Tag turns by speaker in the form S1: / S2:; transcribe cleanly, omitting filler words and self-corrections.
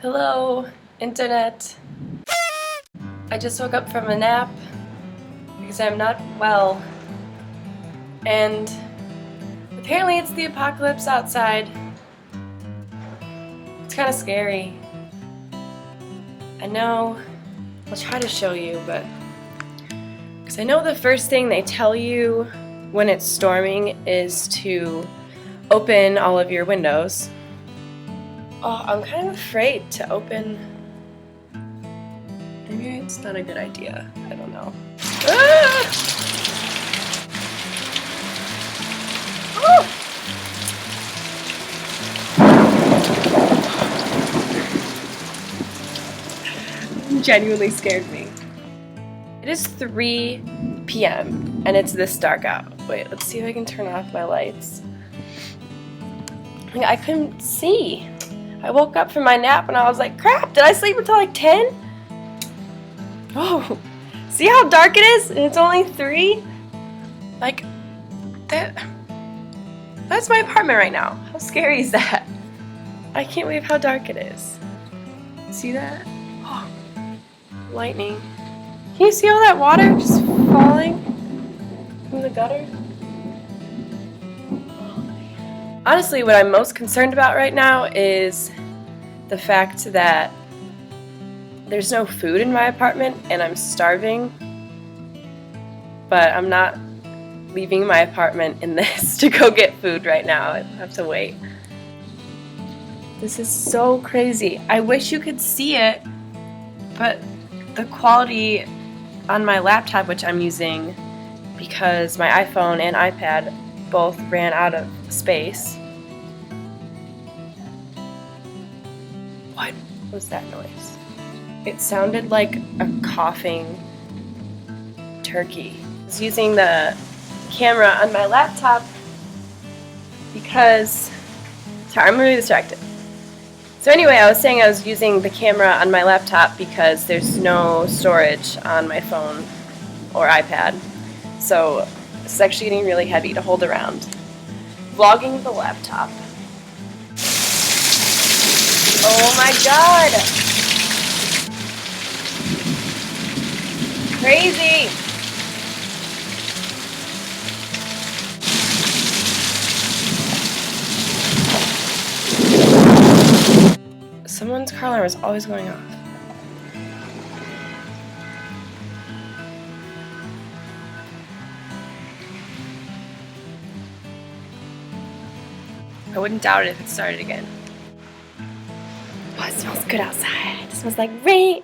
S1: Hello, internet. I just woke up from a nap because I'm not well. And apparently it's the apocalypse outside. It's kind of scary. I know, I'll try to show you, but because I know the first thing they tell you when it's storming is to open all of your windows. Oh, I'm kind of afraid to open. Maybe it's not a good idea. I don't know. Ah! Oh! Genuinely scared me. It is 3 p.m. and it's this dark out. Wait, let's see if I can turn off my lights. I couldn't see. I woke up from my nap and I was like, crap, did I sleep until like 10? Oh, see how dark it is? And it's only 3? Like, that's my apartment right now. How scary is that? I can't believe how dark it is. See that? Oh, lightning. Can you see all that water just falling from the gutter? Honestly, what I'm most concerned about right now is the fact that there's no food in my apartment and I'm starving, but I'm not leaving my apartment in this to go get food right now. I have to wait. This is so crazy. I wish you could see it, but the quality on my laptop, which I'm using because my iPhone and iPad both ran out of space. What was that noise? It sounded like a coughing turkey. I was using the camera on my laptop because, sorry, I'm really distracted. So anyway, I was saying I was using the camera on my laptop because there's no storage on my phone or iPad. So this is actually getting really heavy to hold around. Vlogging the laptop. Oh my god! Crazy! Someone's car alarm is always going off. I wouldn't doubt it if it started again. Oh, it smells good outside. It smells like rain.